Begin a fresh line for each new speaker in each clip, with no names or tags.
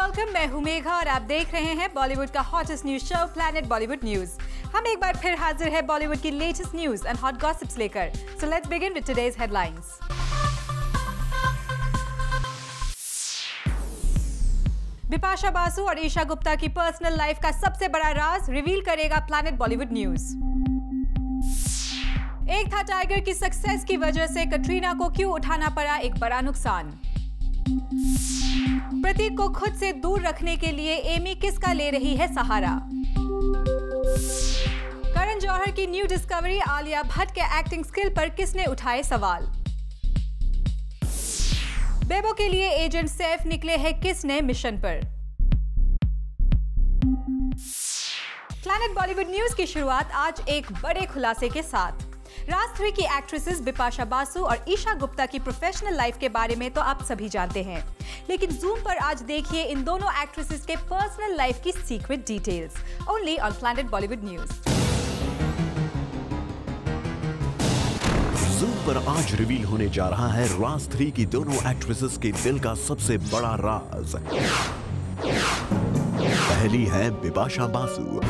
Welcome, मैं हूं मेघा और आप देख रहे हैं बॉलीवुड का hottest news show planet Bollywood news. हम एक बार फिर हाजिर है बॉलीवुड की latest news and hot gossips लेकर। So let's begin with today's headlines. Bipasha Basu और ईशा गुप्ता की पर्सनल लाइफ का सबसे बड़ा राज रिवील करेगा planet Bollywood news. Ek Tha tiger की सक्सेस की वजह से कटरीना को क्यों उठाना पड़ा एक बड़ा नुकसान। प्रतीक को खुद से दूर रखने के लिए एमी किसका ले रही है सहारा। करण जौहर की न्यू डिस्कवरी आलिया भट्ट के एक्टिंग स्किल पर किसने उठाए सवाल। बेबो के लिए एजेंट सैफ निकले हैं किस नए मिशन पर। प्लैनेट बॉलीवुड न्यूज की शुरुआत आज एक बड़े खुलासे के साथ। राज 3 की एक्ट्रेसेस बिपाशा बासु और ईशा गुप्ता की प्रोफेशनल लाइफ के बारे में तो आप सभी जानते हैं, लेकिन जूम पर आज देखिए इन दोनों एक्ट्रेसेस के पर्सनल लाइफ की secret details only on planet Bollywood news.
Zoom पर आज रिवील होने जा रहा है राज 3 की दोनों एक्ट्रेसेस के दिल का सबसे बड़ा राज। पहली है बिपाशा बासु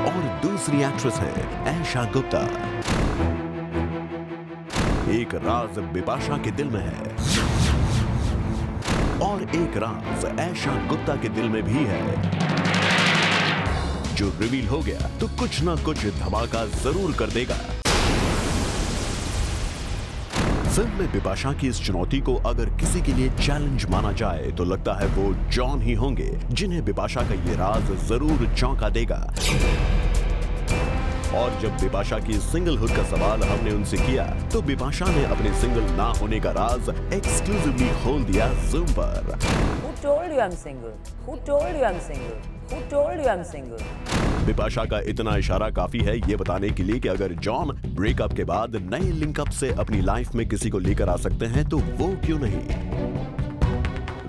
और दूसरी एक्ट्रेस है ईशा गुप्ता। एक राज बिपाशा के दिल में है और एक राज ईशा गुप्ता के दिल में भी है, जो रिवील हो गया तो कुछ ना कुछ धमाका जरूर कर देगा। फिल्म में बिपाशा की इस चुनौती को अगर किसी के लिए चैलेंज माना जाए तो लगता है वो जॉन ही होंगे, जिन्हें बिपाशा का ये राज जरूर चौंका देगा। और जब बिपाशा की सिंगलहुड का सवाल हमने उनसे किया तो बिपाशा ने अपने सिंगल ना होने का राज एक्सक्लूसिवली खोल दिया जूम पर।
Who told you I'm single? Who told you I'm single? Who told you I'm single?
Bipasha का इतना इशारा काफी है ये बताने के लिए कि अगर जॉन ब्रेकअप के बाद नए लिंकअप से अपनी लाइफ में किसी को लेकर आ सकते हैं तो वो क्यों नहीं।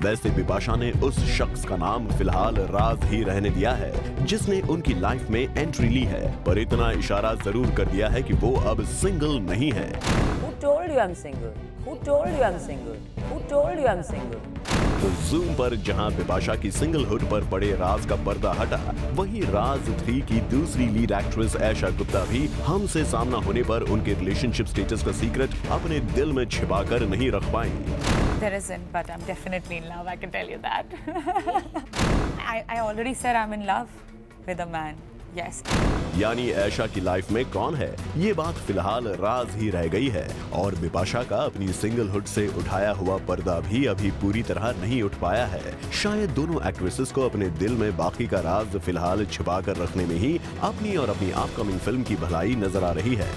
वैसे बिपाशा ने उस शख्स का नाम फिलहाल राज ही रहने दिया है जिसने उनकी लाइफ में एंट्री ली है, पर इतना इशारा जरूर कर दिया है कि वो अब सिंगल नहीं है।
Who told you I'm single? Who told you I'm single? Who told you I'm single?
तो जूम पर जहां बिपाशा की सिंगलहुड पर पड़े राज का पर्दा हटा, वहीं राज 3 की दूसरी लीड एक्ट्रेस ईशा गुप्ता भी हमसे सामना होने पर उनके रिलेशनशिप स्टेटस का सीक्रेट अपने दिल में छिपाकर नहीं रख पाई।
There isn't, but I'm definitely in love, I can tell you that. I already said I'm in love with a man. Yes.
यानी ईशा की लाइफ में कौन है ये बात फिलहाल राज ही रह गई है, और बिपाशा का अपनी सिंगलहुड से उठाया हुआ पर्दा भी अभी पूरी तरह नहीं उठ पाया है। शायद दोनों एक्ट्रेसेस को अपने दिल में बाकी का राज फिलहाल छिपा कर रखने में ही अपनी और अपनी अपकमिंग फिल्म की भलाई नजर आ रही है।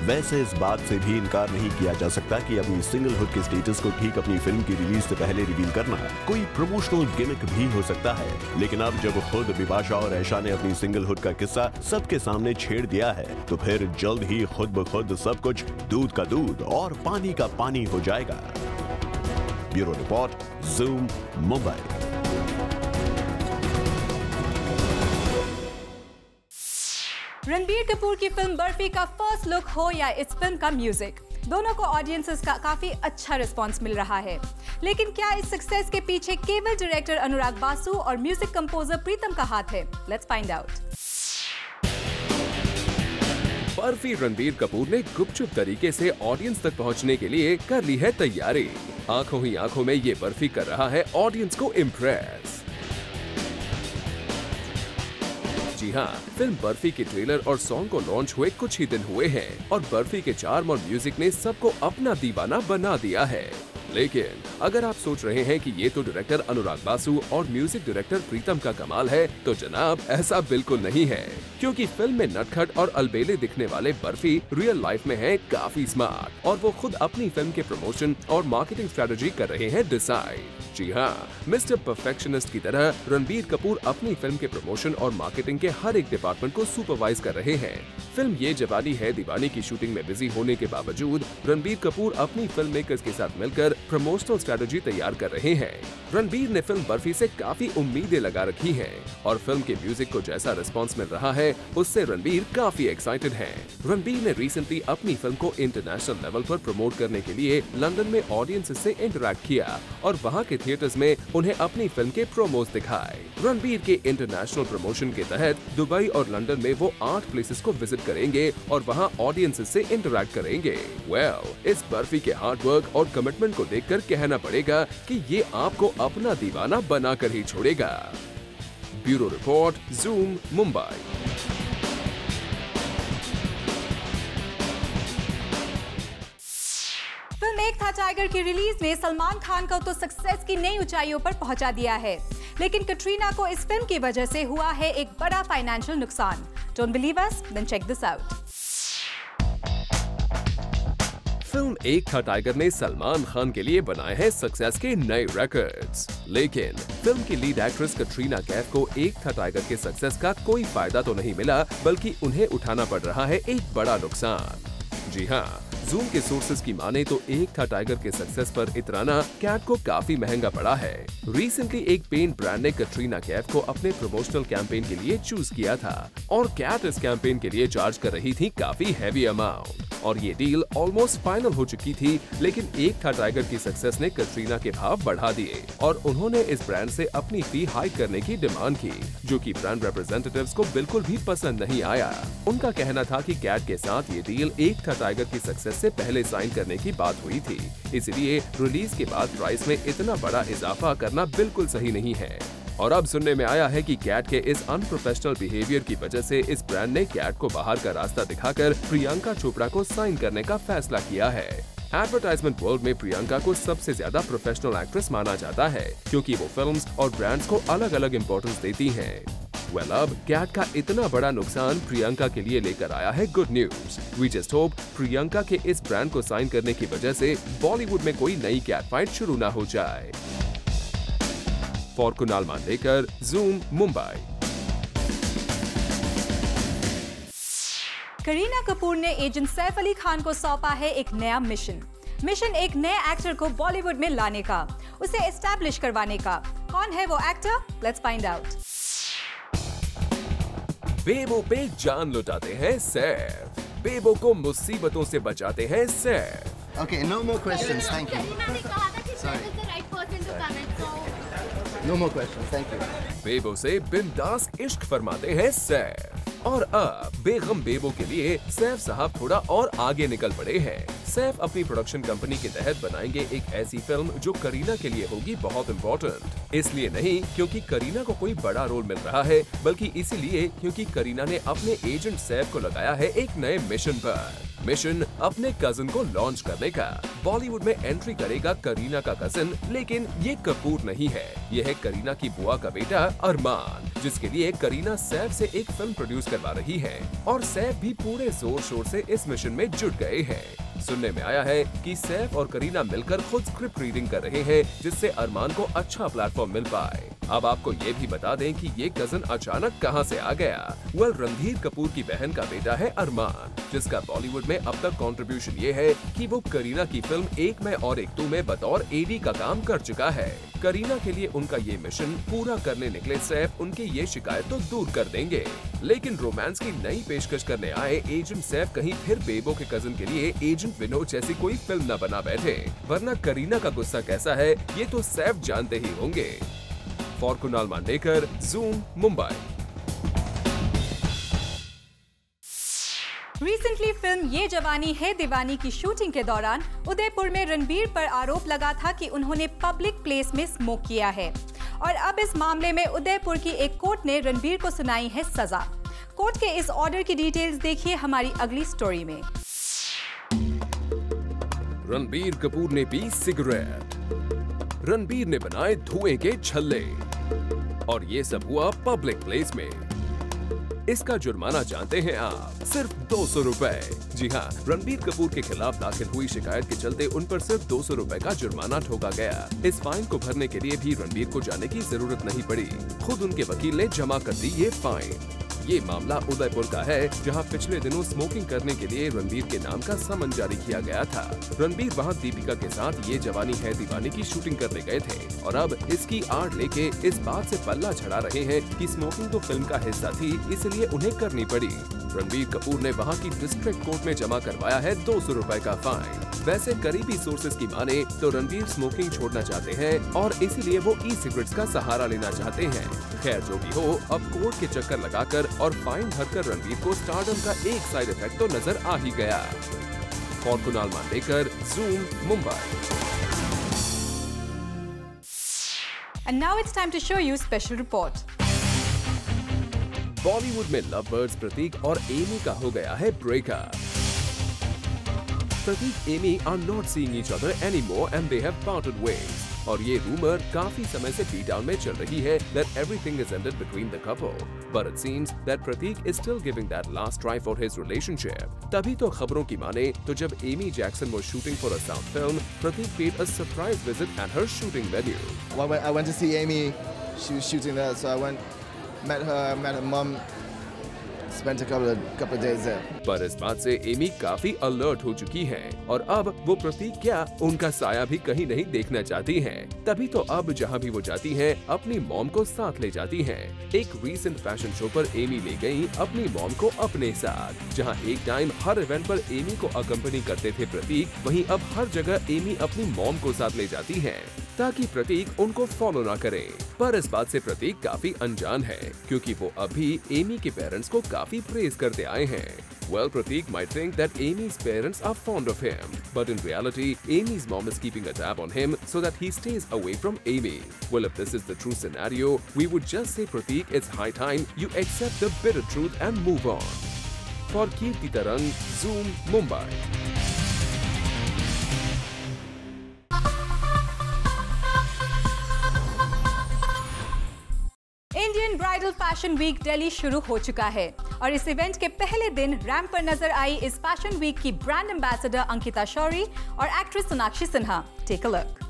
वैसे इस बात से भी इनकार नहीं किया जा सकता कि अपनी सिंगलहुड के स्टेटस को ठीक अपनी फिल्म की रिलीज से पहले रिवील करना कोई प्रमोशनल गिमिक भी हो सकता है, लेकिन अब जब खुद बिपाशा और ईशा ने अपनी सिंगलहुड का किस्सा सबके सामने छेड़ दिया है तो फिर जल्द ही खुद ब खुद सब कुछ दूध का दूध और पानी का पानी हो जाएगा। Bureau report, zoom, Mumbai.
Ranbir Kapoor की फिल्म बर्फी का फर्स्ट लुक हो या इस फिल्म का म्यूजिक, दोनों को ऑडियंसेस का काफी अच्छा रिस्पांस मिल रहा है। लेकिन क्या इस सक्सेस के पीछे केवल डायरेक्टर अनुराग बासु और म्यूजिक कंपोजर प्रीतम का हाथ है? Let's find out.
Barfi Ranbir Kapoor ने गुपचुप तरीके से ऑडियंस तक पहुंचने के लिए कर ली है तैयारी। आंखों ही आंखों में ये बर्फी कर रहा है ऑडियंस को इम्प्रेस। जी हाँ, फिल्म बर्फी के ट्रेलर और सॉन्ग को लॉन्च हुए कुछ ही दिन हुए हैं और बर्फी के चार्म और म्यूजिक ने सबको अपना दीवाना बना दिया है। लेकिन अगर आप सोच रहे हैं कि ये तो डायरेक्टर अनुराग बासु और म्यूजिक डायरेक्टर प्रीतम का कमाल है, तो जनाब ऐसा बिल्कुल नहीं है, क्योंकि फिल्म में नटखट और अलबेले दिखने वाले बर्फी रियल लाइफ में है काफी स्मार्ट और वो खुद अपनी फिल्म के प्रमोशन और मार्केटिंग स्ट्रेटजी कर रहे हैं डिसाइड। जी हाँ, मिस्टर परफेक्शनिस्ट की तरह रणबीर कपूर अपनी फिल्म के प्रमोशन और मार्केटिंग के हर एक डिपार्टमेंट को सुपरवाइज कर रहे हैं। फिल्म ये जवानी है दीवानी की शूटिंग में बिजी होने के बावजूद रणबीर कपूर अपनी फिल्म मेकर्स के साथ मिलकर प्रमोशनल स्ट्रेटजी तैयार कर रहे हैं। रणबीर ने फिल्म बर्फी से काफी उम्मीदें लगा रखी हैं और फिल्म के म्यूजिक को जैसा रिस्पांस मिल रहा है उससे रणबीर काफी एक्साइटेड हैं। रणबीर ने रिसेंटली अपनी फिल्म को इंटरनेशनल लेवल पर प्रमोट करने के लिए लंदन में ऑडियंस से इंटरैक्ट किया और वहां के थिएटर्स में उन्हें अपनी फिल्म के प्रोमोस दिखाए। रणबीर के इंटरनेशनल प्रमोशन के तहत दुबई और लंदन में वो 8 प्लेसेस को विजिट करेंगे और वहां ऑडियंस से इंटरैक्ट करेंगे। इस बर्फी के हार्ड वर्क और कमिटमेंट को देखकर कहना पड़ेगा कि ये आपको अपना दीवाना बनाकर ही छोड़ेगा। Bureau report, zoom, Mumbai.
Film Ek Tha tiger की रिलीज ने सलमान खान को तो सक्सेस की नई ऊंचाइयों पर पहुंचा दिया है, लेकिन कटरीना को इस फिल्म की वजह से हुआ है एक बड़ा फाइनेंशियल नुकसान। Don't believe us? Then check this out.
Film Ek Tha tiger ने सलमान खान के लिए बनाए हैं सक्सेस के नए रिकॉर्ड्स, लेकिन फिल्म की लीड एक्ट्रेस कटरीना कैफ को एक था टाइगर के सक्सेस का कोई फायदा तो नहीं मिला, बल्कि उन्हें उठाना पड़ रहा है एक बड़ा नुकसान। जी हाँ, ज़ूम के सोर्सेज की माने तो एक था टाइगर के सक्सेस पर इतराना कैट को काफी महंगा पड़ा है। रिसेंटली एक पेंट ब्रांड ने कटरीना कैफ को अपने प्रमोशनल कैंपेन के लिए चूज किया था और कैट इस कैंपेन के लिए चार्ज कर रही थी काफी हैवी अमाउंट और ये डील ऑलमोस्ट फाइनल हो चुकी थी, लेकिन एक था टाइगर की सक्सेस ने कटरीना के भाव बढ़ा दिए और उन्होंने इस ब्रांड से अपनी फी हाइक करने की डिमांड की, जो कि ब्रांड रिप्रेजेंटेटिव्स को बिल्कुल भी पसंद नहीं आया। उनका कहना था कि कैट के साथ ये डील एक था टाइगर की सक्सेस से पहले साइन करने की बात हुई थी, इसलिए रिलीज के बाद प्राइस में इतना बड़ा इजाफा करना बिल्कुल सही नहीं है। और अब सुनने में आया है कि कैट के इस अनप्रोफेशनल बिहेवियर की वजह से इस ब्रांड ने कैट को बाहर का रास्ता दिखाकर प्रियंका चोपड़ा को साइन करने का फैसला किया है। एडवर्टाइजमेंट वर्ल्ड में प्रियंका को सबसे ज्यादा प्रोफेशनल एक्ट्रेस माना जाता है, क्योंकि वो फिल्म्स और ब्रांड्स को अलग अलग इम्पोर्टेंस देती हैं। अब कैट का इतना बड़ा नुकसान प्रियंका के लिए लेकर आया है good news. We just hope Priyanka के इस ब्रांड को साइन करने की वजह से बॉलीवुड में कोई नई कैट फाइट शुरू ना हो जाए। For Kunal Mandekar, Zoom, Mumbai.
करीना कपूर ने एजेंट सैफ अली खान को सौंपा है एक नया मिशन एक नए एक्टर को बॉलीवुड में लाने का, उसे एस्टैब्लिश करवाने का। कौन है वो actor? Let's find out.
Bebo पे जान लुटाते हैं सैफ, बेबो को मुसीबतों से बचाते हैं Saif.
Okay, no more questions, thank you. Sorry. No more questions, thank you.
बेबो से बिंदास इश्क फरमाते हैं सैफ। और अब बेगम बेबो के लिए सैफ साहब थोड़ा और आगे निकल पड़े हैं। सैफ अपनी प्रोडक्शन कंपनी के तहत बनाएंगे एक ऐसी फिल्म जो करीना के लिए होगी बहुत इम्पोर्टेंट। इसलिए नहीं क्योंकि करीना को कोई बड़ा रोल मिल रहा है, बल्कि इसीलिए क्योंकि करीना ने अपने एजेंट सैफ को लगाया है एक नए मिशन अपने कजिन को लॉन्च करने का। बॉलीवुड में एंट्री करेगा करीना का कजिन, लेकिन ये कपूर नहीं है, ये है करीना की बुआ का बेटा अरमान, जिसके लिए करीना सैफ से एक फिल्म प्रोड्यूस करवा रही है और सैफ भी पूरे जोर शोर से इस मिशन में जुट गए हैं। सुनने में आया है कि सैफ और करीना मिलकर खुद स्क्रिप्ट रीडिंग कर रहे हैं, जिससे अरमान को अच्छा प्लेटफॉर्म मिल पाए। अब आपको ये भी बता दें कि ये कजन अचानक कहां से आ गया। रणधीर कपूर की बहन का बेटा है अरमान, जिसका बॉलीवुड में अब तक कंट्रीब्यूशन ये है कि वो करीना की फिल्म एक मैं और एक तू में बतौर एडी का काम कर चुका है। करीना के लिए उनका ये मिशन पूरा करने निकले सैफ उनकी ये शिकायत तो दूर कर देंगे, लेकिन रोमांस की नई पेशकश करने आए एजेंट सैफ कहीं फिर बेबो के कजन के लिए एजेंट विनोद जैसी कोई फिल्म न बना बैठे, वरना करीना का गुस्सा कैसा है ये तो सैफ जानते ही होंगे। For Kunal Mandekar, Zoom, Mumbai.
Recently film ये जवानी है दीवानी की शूटिंग के दौरान उदयपुर में रणबीर पर आरोप लगा था कि उन्होंने पब्लिक प्लेस में स्मोक किया है और अब इस मामले में उदयपुर की एक कोर्ट ने रणबीर को सुनाई है सजा। कोर्ट के इस ऑर्डर की डिटेल्स देखिए हमारी अगली स्टोरी में।
रणबीर कपूर ने पी सिगरेट, रणबीर ने बनाए धुएं के छल्ले और ये सब हुआ पब्लिक प्लेस में। इसका जुर्माना जानते हैं आप, सिर्फ 200 रुपए। जी हाँ, रणबीर कपूर के खिलाफ दाखिल हुई शिकायत के चलते उन पर सिर्फ 200 रुपए का जुर्माना ठोका गया। इस फाइन को भरने के लिए भी रणबीर को जाने की जरूरत नहीं पड़ी, खुद उनके वकील ने जमा कर दी ये फाइन। ये मामला उदयपुर का है, जहां पिछले दिनों स्मोकिंग करने के लिए रणबीर के नाम का समन जारी किया गया था। रणबीर वहां दीपिका के साथ ये जवानी है दीवानी की शूटिंग करने गए थे और अब इसकी आड़ लेके इस बात से पल्ला छड़ा रहे हैं कि स्मोकिंग तो फिल्म का हिस्सा थी, इसलिए उन्हें करनी पड़ी। रणबीर कपूर ने वहां की डिस्ट्रिक्ट कोर्ट में जमा करवाया है 200 रुपए का फाइन। वैसे करीबी सोर्सेज की माने तो रणबीर स्मोकिंग छोड़ना चाहते हैं और इसीलिए वो ई सिगरेट्स का सहारा लेना चाहते हैं। खैर जो भी हो, अब कोर्ट के चक्कर लगाकर और फाइन भरकर रणबीर को स्टारडम का एक साइड इफेक्ट तो नजर आ ही गया। और Kunal Mandekar, Zoom, Mumbai.
And now it's time to show you special report.
Bollywood में लवबर्ड्स प्रतीक और एमी का हो गया है breakup. Prateik Amy are not seeing each other anymore and they have parted ways. और ये रूमर काफी समय से बीटाउन में चल रही है that everything is ended between the couple, but it seems that Pratik is still giving that last try for his relationship. तभी तो खबरों की माने तो जब Amy Jackson was shooting for a South film, Pratik paid a surprise visit at her shooting venue.
Well, I went to see Amy. She was shooting there, so I went, met her mum. Spent a couple of days there.
पर इस बात से Amy काफी alert हो चुकी हैं और अब वो प्रतीक क्या उनका साया भी कहीं नहीं देखना चाहती हैं। तभी तो अब जहाँ भी वो जाती हैं अपनी मॉम को साथ ले जाती हैं। एक रीसेंट फैशन शो पर एमी ले गई अपनी मॉम को अपने साथ। जहाँ एक टाइम हर इवेंट पर एमी को अकम्पनी करते थे प्रतीक, वहीं अब हर जगह एमी अपनी मॉम को साथ ले जाती है ताकि प्रतीक उनको फॉलो ना करे। पर इस बात से प्रतीक काफी अनजान है क्योंकि वो अभी एमी के पेरेंट्स को काफी प्रेज करते आए हैं। Well, Pratik might think that Amy's parents are fond of him, but in reality, Amy's mom is keeping a tab on him so that he stays away from Amy. Well, if this is the true scenario, we would just say, Pratik, it's high time you accept the bitter truth and move on. For Kirti Tarang, Zoom, Mumbai.
Indian bridal fashion week Delhi शुरू हो चुका है और इस event के पहले दिन ramp पर नजर आई इस फैशन वीक की ब्रांड एम्बेसडर अंकिता शौरी और actress Sonakshi Sinha. Take a look.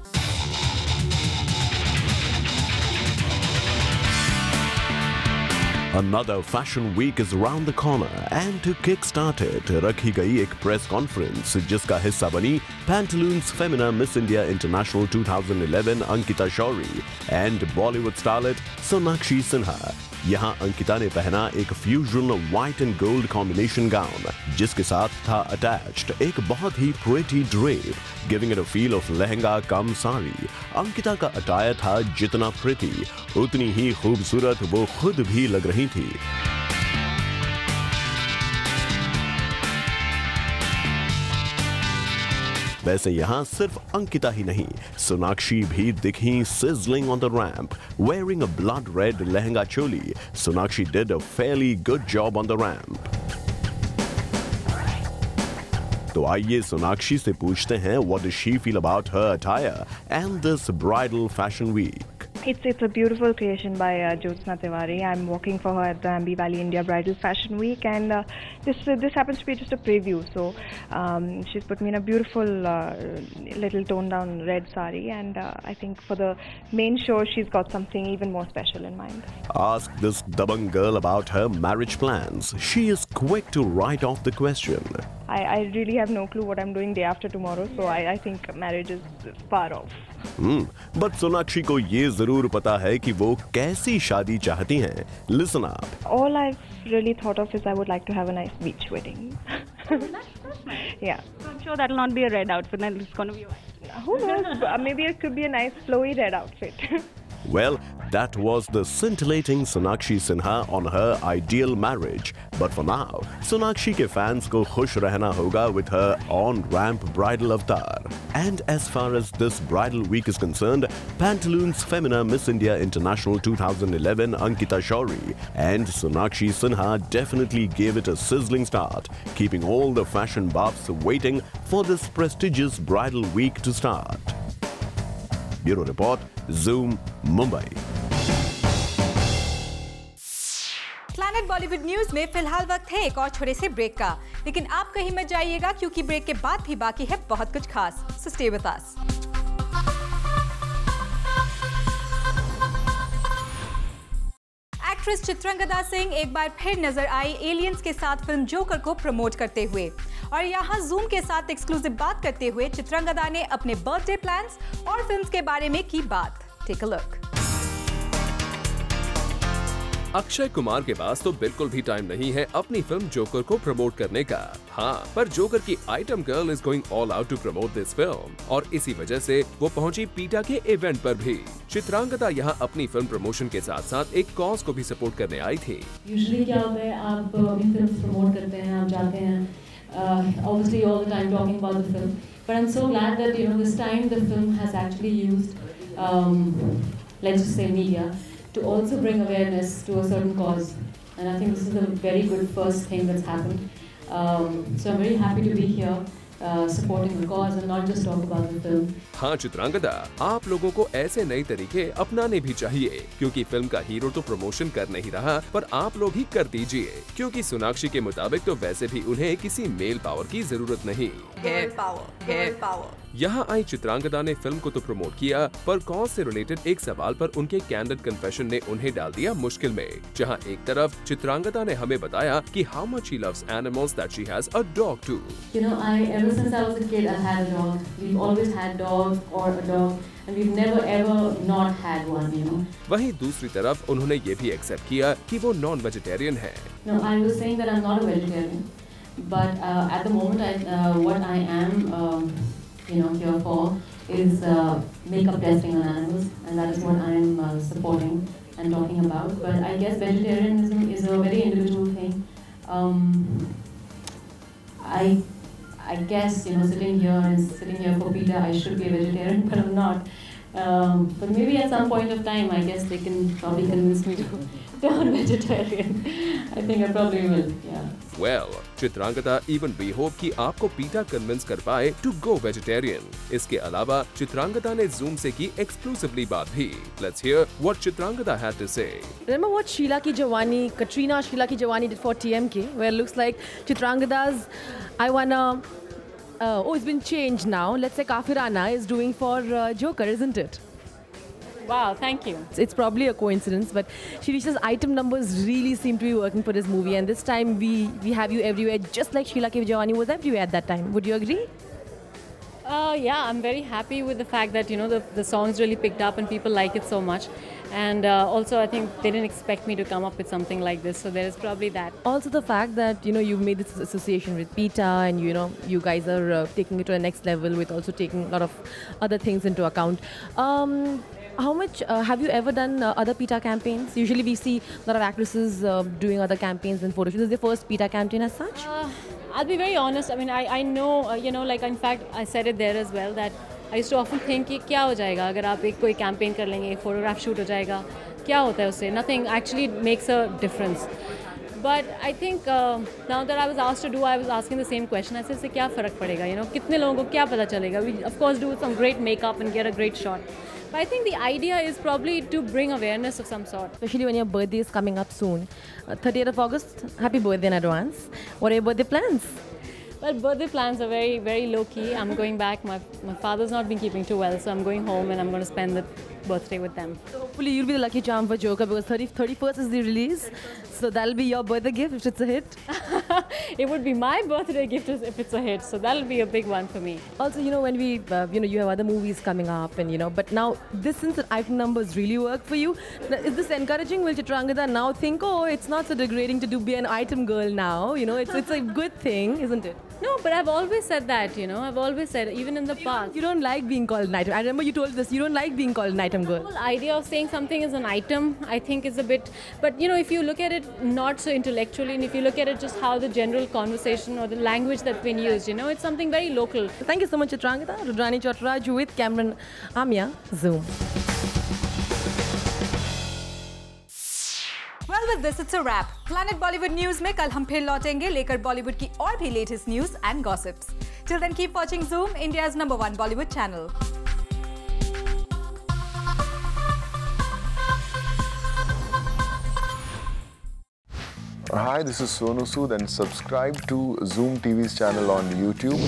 Another fashion week is around the corner and to kickstart it रखी गई एक प्रेस कॉन्फ्रेंस जिसका हिस्सा बनी Pantaloons Femina Miss India International 2011 Ankita Shorey and Bollywood starlet Sonakshi Sinha. यहाँ अंकिता ने पहना एक fusion white and gold combination gown जिसके साथ था अटैच्ड एक बहुत ही pretty drape giving it a feel of lehenga cum sari. Ankita का अटायर था जितना प्रिटी उतनी ही खूबसूरत वो खुद भी लग रही थी। वैसे यहाँ सिर्फ अंकिता ही नहीं सोनाक्षी भी दिखी sizzling on the ramp wearing a blood red lehenga choli. Sonakshi did a fairly good job on the ramp। तो आइए सोनाक्षी से पूछते हैं what does she feel about her attire and this bridal fashion week।
It's a beautiful creation by Jyotsna Tiwari. I'm working for her at the Ambi Valley India Bridal Fashion Week, and this happens to be just a preview. So she's put me in a beautiful little toned down red sari, and I think for the main show she's got something even more special in mind.
Ask this Dabang girl about her marriage plans. She is quick to write off the question.
I really have no clue what I'm doing day after tomorrow, so I think marriage is far off.
But Sonakshi को ये जरूर पता है कि वो कैसी शादी चाहती हैं। Listen up.
All I've really thought of is I would like to have a nice beach wedding.
That's nice.
Yeah.
So I'm sure that'll not be a red outfit, and it's going to be white.
Who knows? Maybe it could be a nice flowy red outfit.
Well, that was the scintillating Sonakshi Sinha on her ideal marriage. But for now, Sonakshi के fans को खुश रहना होगा with her on-ramp bridal avatar. And as far as this bridal week is concerned, Pantaloons Femina Miss India International 2011 Ankita Shourie and Sonakshi Sinha definitely gave it a sizzling start, keeping all the fashion buffs waiting for this prestigious bridal week to start. Bureau Report, Zoom, Mumbai.
Planet Bollywood news में फिलहाल वक्त है एक और छोटे से break का, लेकिन आप कहीं मत जाइएगा क्योंकि ब्रेक के बाद भी बाकी है बहुत कुछ खास। So stay with us. Actress Chitrangada Singh एक बार फिर नजर आई एलियंस के साथ फिल्म जोकर को प्रमोट करते हुए। और यहाँ जूम के साथ एक्सक्लूसिव बात करते हुए चित्रांगदा ने अपने बर्थडे प्लान्स और फिल्म्स के बारे में की बात। Take a look.
Akshay Kumar के पास तो बिल्कुल भी टाइम नहीं है अपनी फिल्म जोकर को प्रमोट करने का। हाँ, पर जोकर की item girl is going all out to promote this film और इसी वजह से वो पहुंची पीटा के इवेंट पर भी। चित्रांगदा यहाँ अपनी फिल्म प्रमोशन के साथ साथ एक कॉज को भी सपोर्ट करने आई थी।
यूजुअली क्या होता है, आप अपनी फिल्म प्रमोट करते हैं, आप जाते हैं obviously all the time talking about the film, but I'm so glad that this time the film has actually used let's just say media to also bring awareness to a certain cause, and I think this is a very good first thing that's happened. So I'm very happy to be here supporting the cause and not just talk about the film.
हाँ चित्रांगदा, आप लोगों को ऐसे नए तरीके अपनाने भी चाहिए क्योंकि फिल्म का हीरो तो प्रमोशन कर नहीं रहा, पर आप लोग ही कर दीजिए क्योंकि सोनाक्षी के मुताबिक तो वैसे भी उन्हें किसी मेल पावर की जरूरत नहीं।
Girl power.
यहाँ आई चित्रांगदा ने फिल्म को तो प्रमोट किया, पर कॉज से रिलेटेड एक सवाल पर उनके कैंडिड कन्फेशन ने उन्हें डाल दिया मुश्किल में। जहाँ एक तरफ चित्रांगदा ने हमें बताया कि how much she loves animals that she has a dog too.
Ever since I was a kid, I had a dog. We've always had dogs or a dog, and we've never ever not had one.
वहीं दूसरी तरफ उन्होंने ये भी accept किया कि वो non vegetarian है।
No, I was saying that I'm not a vegetarian, but at the moment, what I am, here for is makeup testing on animals, and that is what I'm supporting and talking about. But I guess vegetarianism is a very individual thing. I guess sitting here for PETA, I should be a vegetarian, but I'm not. But maybe at some point of time, I guess they can probably convince me to turn vegetarian. I think I probably will. Yeah.
Well, Chitrangada, even we hope कि आपको पीटा convince कर पाए to go vegetarian। इसके अलावा चित्रांगदा ने Zoom से की एक्सक्लूसिवली बात भी। Let's hear what Chitrangada had to say.
Remember what Katrina Sheila Ki Jawani did for TMK, where it looks like Chitrangada's I Wanna it's been changed now. Let's say Kafirana is doing for Joker, isn't it?
Wow, thank you.
It's probably a coincidence, but Shirisha's item numbers really seem to be working for this movie, and this time we have you everywhere, just like Sheila Ki Jawani was everywhere at that time. Would you agree?
Yeah, I'm very happy with the fact that the songs really picked up and people like it so much, and also I think they didn't expect me to come up with something like this, so there is probably that.
Also the fact that you've made this association with PETA, and you guys are taking it to the next level with also taking a lot of other things into account. How much have you ever done other PETA campaigns? Usually we see a lot of actresses doing other campaigns and photo shoots. Is this the first PETA campaign as such?
I'll be very honest. I mean, I know, like in fact, I said it there as well, that I used to often think कि क्या हो जाएगा अगर आप एक कोई campaign कर लेंगे, एक photograph shoot हो जाएगा, क्या होता है उससे? Nothing actually makes a difference. But I think now that I was asked to do, I was asking the same question. I said, इससे क्या फ़र्क पड़ेगा? कितने लोगों को क्या पता चलेगा? We of course do some great makeup and get a great shot. But I think the idea is probably to bring awareness of some sort.
Especially when your birthday is coming up soon. 30th of August, happy birthday in advance. What are your birthday plans?
Well, birthday plans are very, very low-key. I'm going back. My father's not been keeping too well, so I'm going home and I'm going to spend the birthday with them.
So hopefully you'll be the lucky charm for Joker, because 31st is the release. So that'll be your birthday gift if it's a hit.
It would be my birthday gift if it's a hit, so that'll be a big one for me.
Also, when we, you have other movies coming up, and but now since the item numbers really work for you, is this encouraging? Will Chitrangada now think, oh, it's not so degrading to be an item girl now? It's a good thing, isn't it?
No, but I've always said that, I've always said, even in the past.
You don't like being called an item. I remember you told this, you don't like being called an item girl.
The whole idea of saying something is an item, I think is a bit, but if you look at it not so intellectually, and if you look at it just how the general conversation or the language that's been used, it's something very local.
Thank you so much, Chitrangada. Rudrani Chottaraju with Cameron Amia, Zoom.
Well, with this, it's a wrap. Planet Bollywood News में कल हम फिर लौटेंगे लेकर बॉलीवुड की और भी latest news and gossips. Till then, keep watching Zoom, India's #1 Bollywood channel.
Hi, this is Sonu Sood, and subscribe to Zoom TV's channel on YouTube.